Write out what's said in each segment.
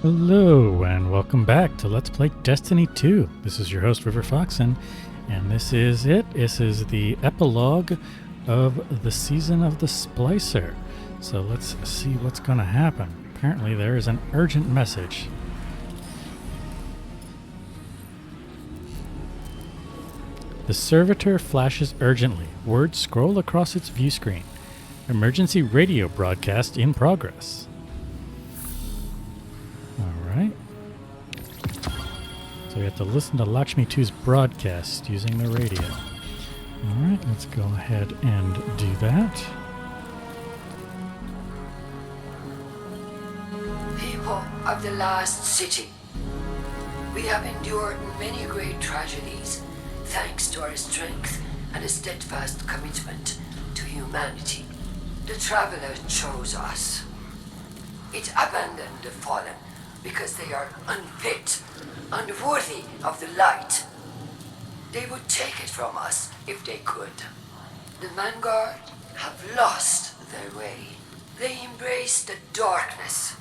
Hello and welcome back to Let's Play Destiny 2. This is your host River Foxen, and this is it. This is the epilogue of the season of the Splicer. So let's see what's going to happen. Apparently there is an urgent message. The Servitor flashes urgently. Words scroll across its view screen. Emergency radio broadcast in progress. Alright. So we have to listen to Lakshmi 2's broadcast using the radio. Alright, let's go ahead and do that. People of the last city, we have endured many great tragedies thanks to our strength and a steadfast commitment to humanity. The Traveler chose us. It abandoned the fallen because they are unfit, unworthy of the light. They would take it from us if they could. The Vanguard have lost their way. They embrace the darkness.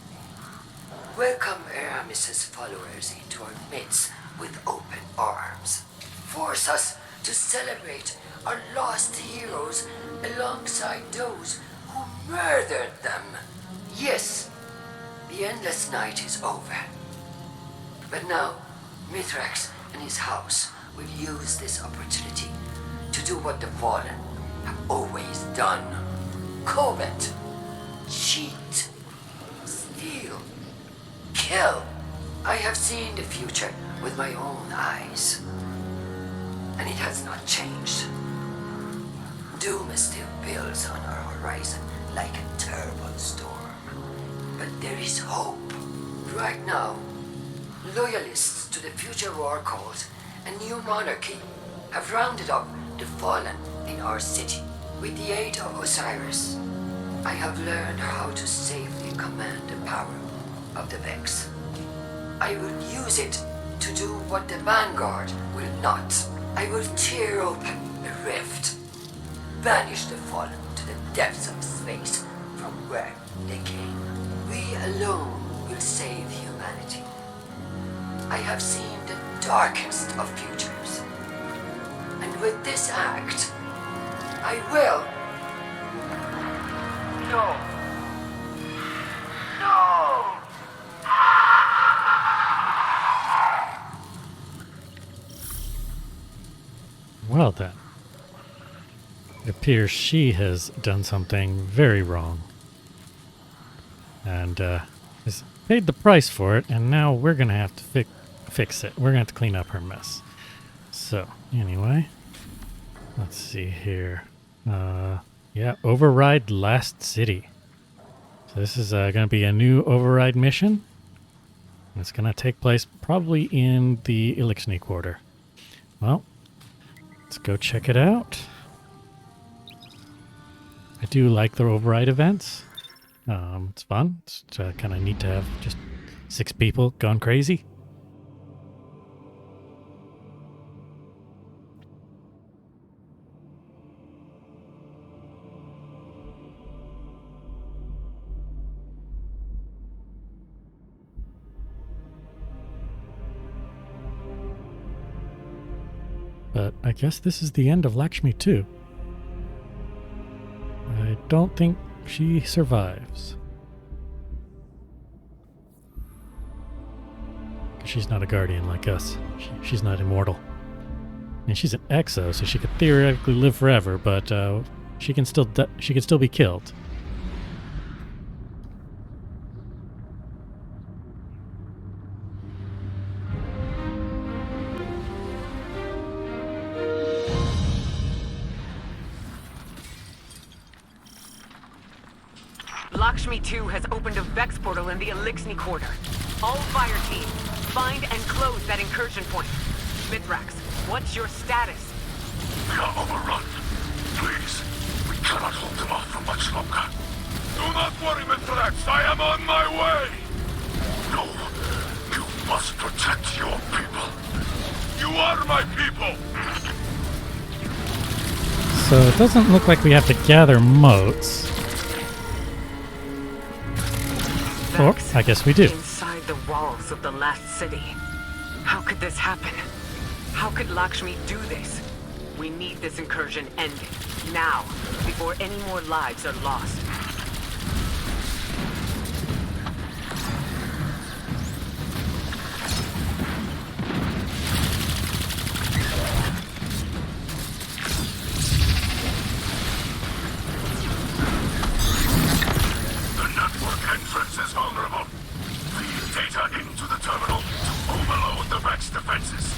Welcome Aramis's followers into our midst with open arms. Force us to celebrate our lost heroes alongside those who murdered them. Yes, the endless night is over. But now, Mithrax and his house will use this opportunity to do what the Fallen have always done. Covet, cheat, steal, kill. I have seen the future with my own eyes, and it has not changed. Doom still builds on our horizon like a terrible storm. But there is hope. Right now, loyalists to the future war cult and new monarchy have rounded up the fallen in our city. With the aid of Osiris, I have learned how to safely command the power of the Vex. I will use it to do what the Vanguard will not. I will tear open a rift, banish the fallen to the depths of space from where they came. We alone will save humanity. I have seen the darkest of futures. And with this act, I will... No. No! Well then. It appears she has done something very wrong. And has paid the price for it, and now we're going to have to fix it. We're going to have to clean up her mess. So, anyway, let's see here. Yeah, override last city. So this is going to be a new override mission. It's going to take place probably in the Elixni Quarter. Well, let's go check it out. I do like the override events. It's fun. It's kind of neat to have just 6 people gone crazy. But I guess this is the end of Lakshmi 2. I don't think she survives. She's not a guardian like us. She's not immortal. And she's an exo, so she could theoretically live forever, but she can still be killed. Lakshmi 2 has opened a Vex portal in the Elixni Quarter. All fire teams, find and close that incursion point. Mithrax, what's your status? We are overrun. Please, we cannot hold them off for much longer. Do not worry, Mithrax. I am on my way. No, you must protect your people. You are my people. So it doesn't look like we have to gather motes. Or, Vex. I guess we do. Inside the walls of the last city. How could this happen? How could Lakshmi do this? We need this incursion ended. Now, before any more lives are lost. The network entrance is vulnerable. Feed data into the terminal to overload the Vex defenses.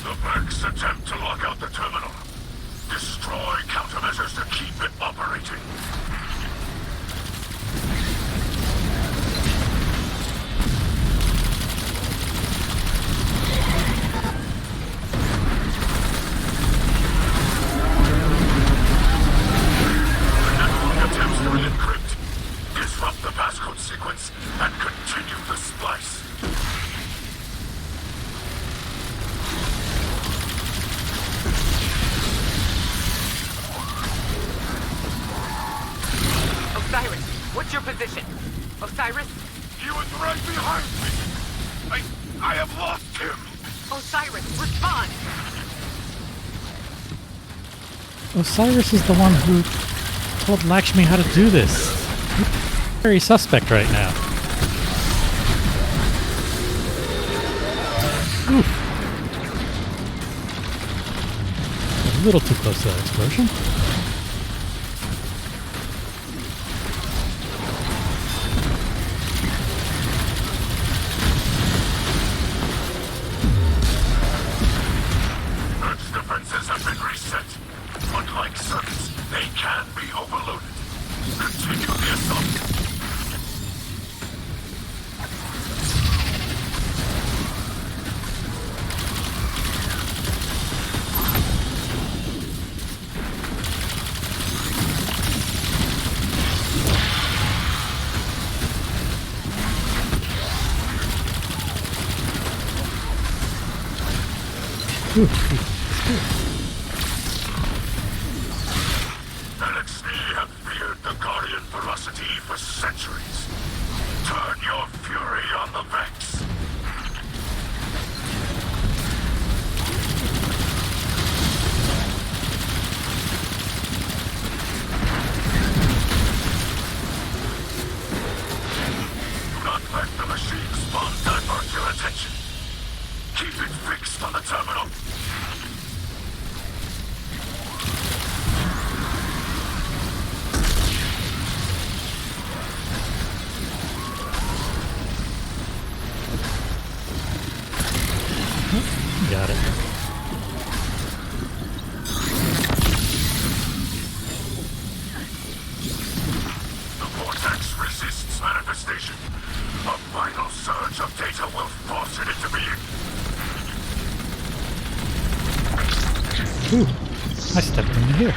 The Vex attempt to lock out the terminal. Destroy countermeasures to keep it operating. The network attempts to re-encrypt, disrupt the passcode sequence, and continue the splice. Osiris, what's your position? Osiris? He was right behind me. I have lost him. Osiris, respond! Osiris is the one who told Lakshmi how to do this. He's very suspect right now. Oof. A little too close to that explosion. Earth's defenses have been reset. Unlike circuits, they can be overloaded. Continue the assault. LXD have feared the Guardian ferocity for centuries. Turn your fury on the Vex. Do not let the machine spawn divert your attention. Keep it fixed on the terminal. Got it. The vortex resists manifestation. A final surge of data will force it into being. Ooh, I stepped into here.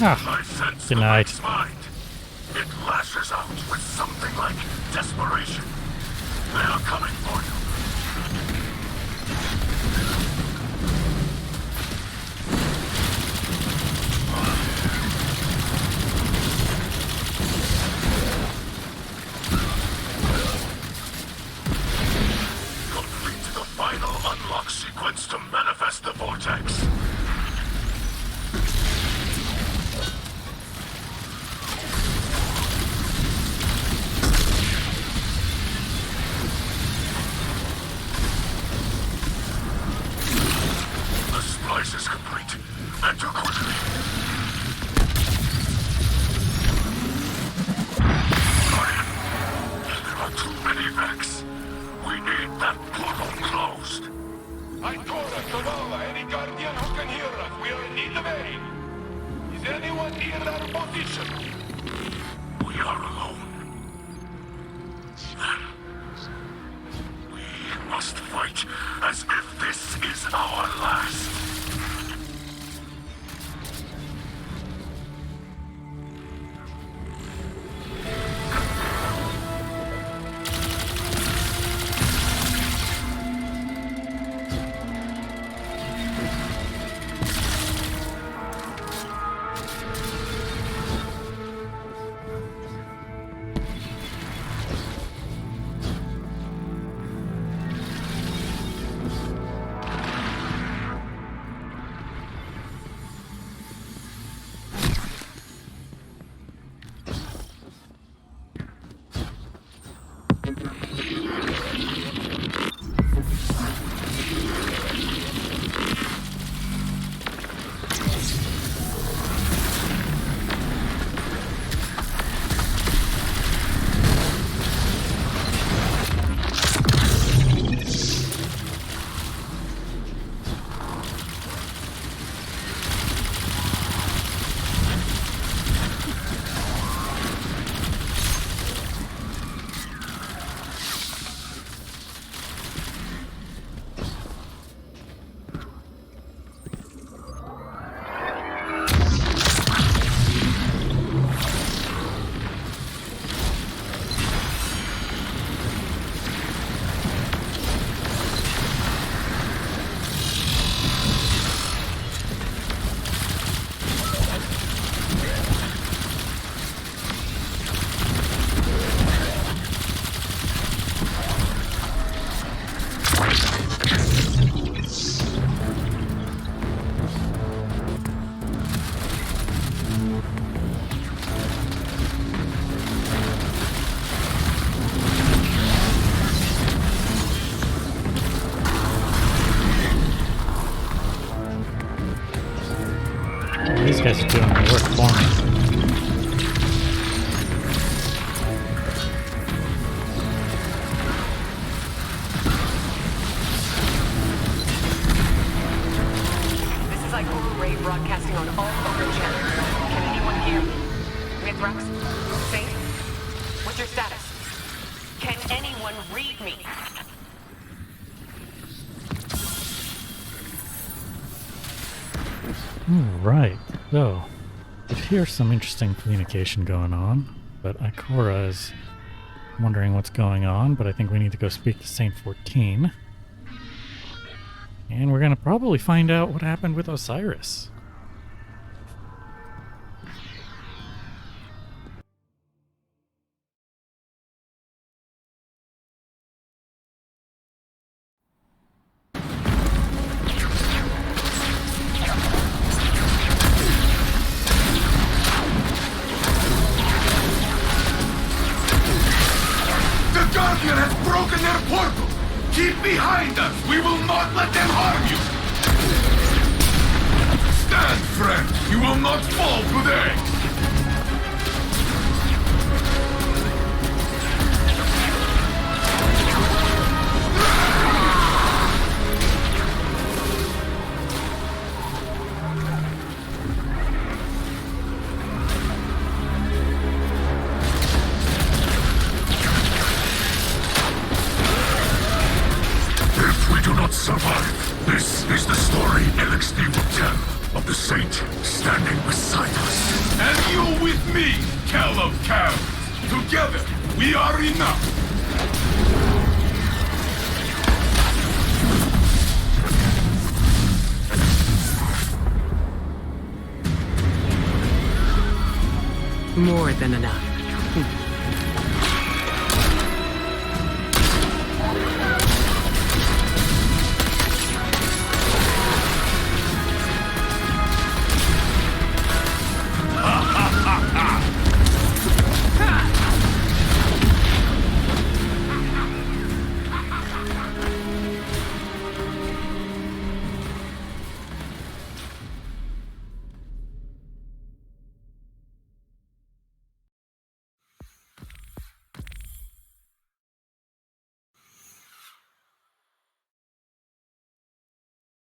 Ah, I sense denied. the Vex mind. It lashes out with something like desperation. They are coming for you. I told us, Zavala, any Guardian who can hear us, we are in need of aid. Is anyone near our position? We are alone. Then, we must fight as if this is our last. These guys are doing the work for me. This is like Ray broadcasting on all over channels. Can anyone hear me? Mithrax? Saint? What's your status? Can anyone read me? Right. So, I hear some interesting communication going on, but Ikora is wondering what's going on, but I think we need to go speak to Saint 14. And we're going to probably find out what happened with Osiris. The Guardian has broken their portal! Keep behind us! We will not let them harm you! Stand, friend! You will not fall today! If we do not survive, this is the story LXD will tell of the Saint standing beside us. And you with me, Cal of Cows. Together, we are enough. More than enough.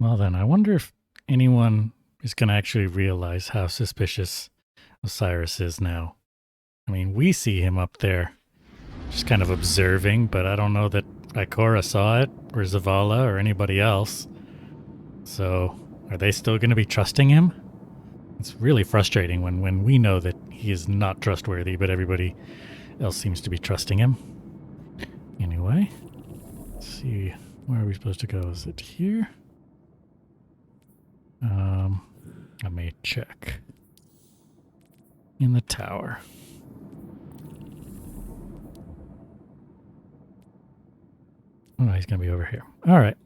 Well then, I wonder if anyone is going to actually realize how suspicious Osiris is now. I mean, we see him up there, just kind of observing, but I don't know that Ikora saw it, or Zavala, or anybody else. So, are they still going to be trusting him? It's really frustrating when we know that he is not trustworthy, but everybody else seems to be trusting him. Anyway, let's see, where are we supposed to go? Is it here? I may check. In the tower. Oh, he's going to be over here. All right.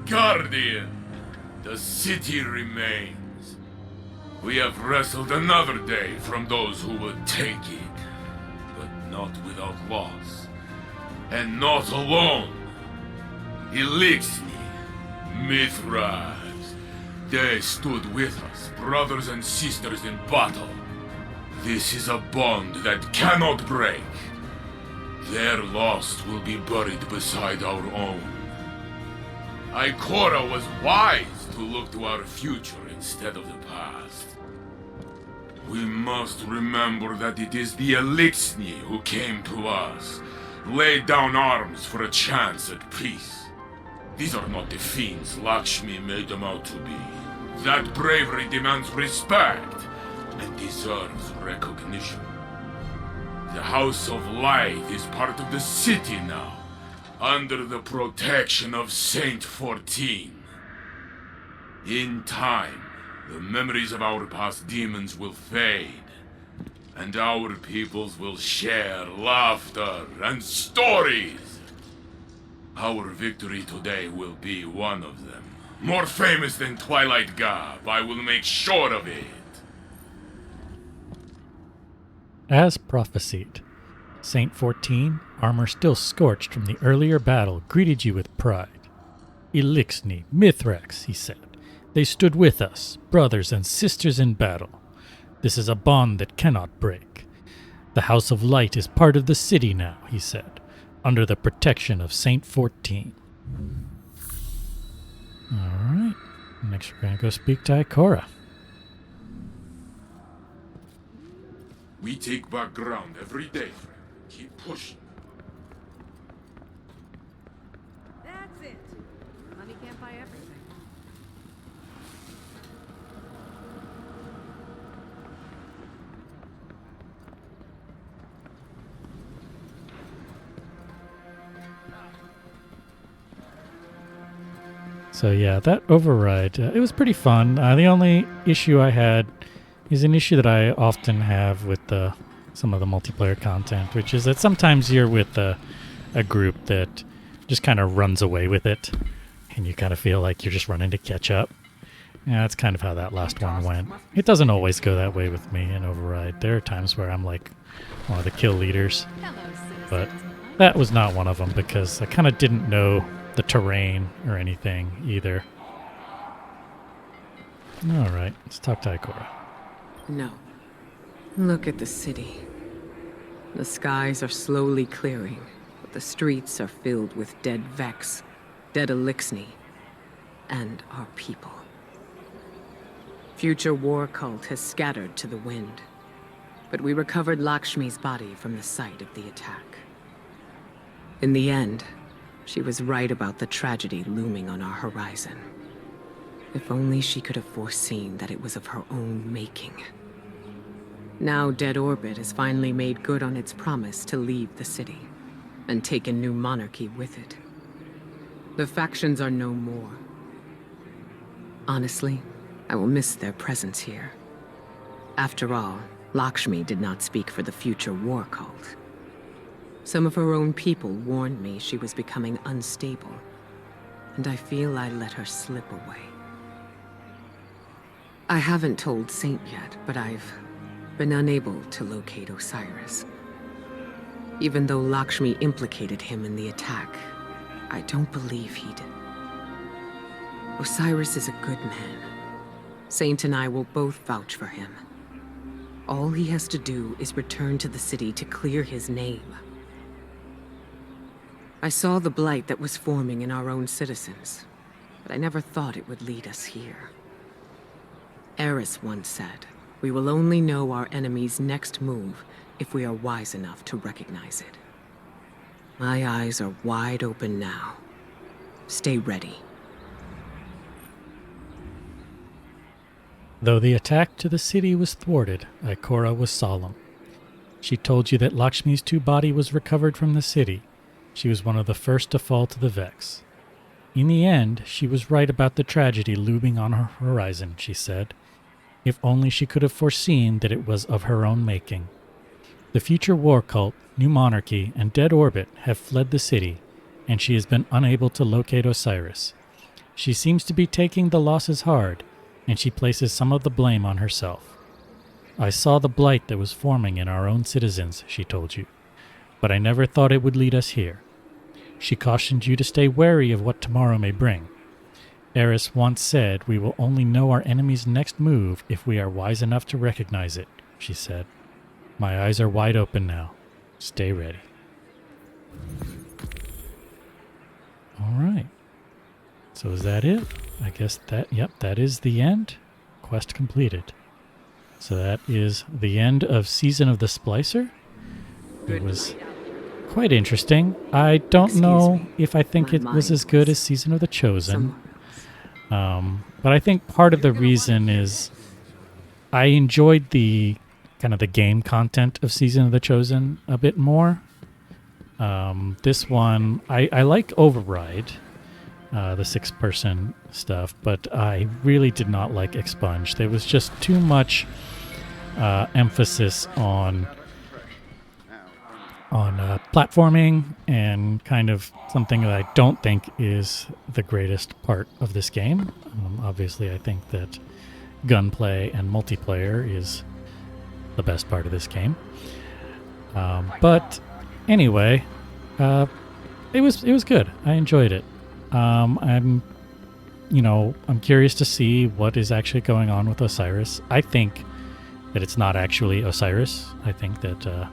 Guardian, the city remains. We have wrestled another day from those who would take it, but not without loss. And not alone. Elixni, Mithras, they stood with us, brothers and sisters in battle. This is a bond that cannot break. Their loss will be buried beside our own. Ikora was wise to look to our future instead of the past. We must remember that it is the Elixni who came to us, laid down arms for a chance at peace. These are not the fiends Lakshmi made them out to be. That bravery demands respect and deserves recognition. The House of Light is part of the city now, under the protection of Saint 14. In time, the memories of our past demons will fade, and our peoples will share laughter and stories. Our victory today will be one of them. More famous than Twilight Gab, I will make sure of it. As prophesied, Saint 14, armor still scorched from the earlier battle, greeted you with pride. Elixni, Mithrax, he said. They stood with us, brothers and sisters in battle. This is a bond that cannot break. The House of Light is part of the city now, he said, under the protection of Saint 14. Alright, next we're going to go speak to Ikora. We take back ground every day, friend. Keep pushing. That's it. Money can't buy everything. So yeah, that override, it was pretty fun. The only issue I had is an issue that I often have with some of the multiplayer content, which is that sometimes you're with a group that just kind of runs away with it, and you kind of feel like you're just running to catch up. Yeah, that's kind of how that last one went. It doesn't always go that way with me in Override. There are times where I'm like one of the kill leaders, but that was not one of them because I kind of didn't know the terrain or anything either. Alright, let's talk to Ikora. No. Look at the city. The skies are slowly clearing, but the streets are filled with dead Vex, dead Elixni, and our people. Future war cult has scattered to the wind, but we recovered Lakshmi's body from the site of the attack. In the end, she was right about the tragedy looming on our horizon. If only she could have foreseen that it was of her own making. Now Dead Orbit has finally made good on its promise to leave the city, and take a new monarchy with it. The factions are no more. Honestly, I will miss their presence here. After all, Lakshmi did not speak for the future war cult. Some of her own people warned me she was becoming unstable, and I feel I let her slip away. I haven't told Saint yet, but I've been unable to locate Osiris. Even though Lakshmi implicated him in the attack, I don't believe he did. Osiris is a good man. Saint and I will both vouch for him. All he has to do is return to the city to clear his name. I saw the blight that was forming in our own citizens, but I never thought it would lead us here. Eris once said, "We will only know our enemy's next move if we are wise enough to recognize it." My eyes are wide open now. Stay ready. Though the attack to the city was thwarted, Ikora was solemn. She told you that Lakshmi's body was recovered from the city. She was one of the first to fall to the Vex. In the end, she was right about the tragedy looming on her horizon, she said. If only she could have foreseen that it was of her own making. The future war cult, New Monarchy, and Dead Orbit have fled the city, and she has been unable to locate Osiris. She seems to be taking the losses hard, and she places some of the blame on herself. I saw the blight that was forming in our own citizens, she told you, but I never thought it would lead us here. She cautioned you to stay wary of what tomorrow may bring. Eris once said we will only know our enemy's next move if we are wise enough to recognize it, she said. My eyes are wide open now. Stay ready. All right. So is that it? I guess that is the end. Quest completed. So that is the end of Season of the Splicer. It was quite interesting. I don't know if I think it was as good as Season of the Chosen. But I think part of the reason is I enjoyed the kind of the game content of Season of the Chosen a bit more. This one, I like Override, the 6-person stuff, but I really did not like Expunge. There was just too much emphasis on platforming and kind of something that I don't think is the greatest part of this game. Obviously, I think that gunplay and multiplayer is the best part of this game. But anyway, it was good. I enjoyed it. I'm curious to see what is actually going on with Osiris. I think that it's not actually Osiris. I think that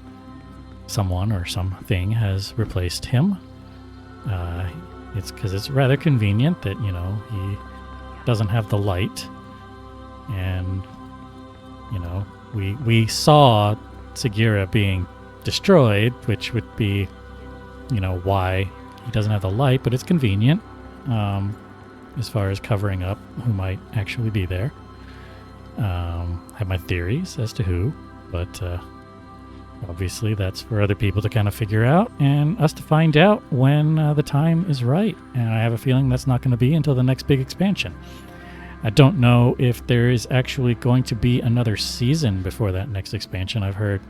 someone or something has replaced him. It's because it's rather convenient that, he doesn't have the light. And, we saw Segura being destroyed, which would be, why he doesn't have the light, but it's convenient as far as covering up who might actually be there. I have my theories as to who, but obviously that's for other people to kind of figure out and us to find out when the time is right. And I have a feeling that's not going to be until the next big expansion. I don't know if there is actually going to be another season before that next expansion. I've heard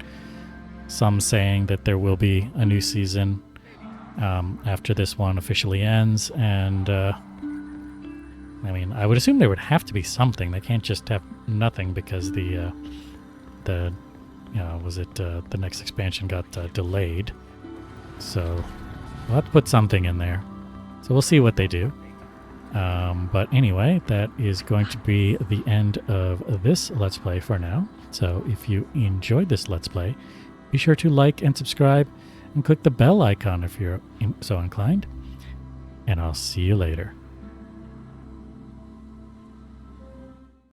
some saying that there will be a new season after this one officially ends. And I would assume there would have to be something. They can't just have nothing because the next expansion got delayed. So we'll have to put something in there. So we'll see what they do. But anyway, that is going to be the end of this Let's Play for now. So if you enjoyed this Let's Play, be sure to like and subscribe and click the bell icon if you're so inclined. And I'll see you later.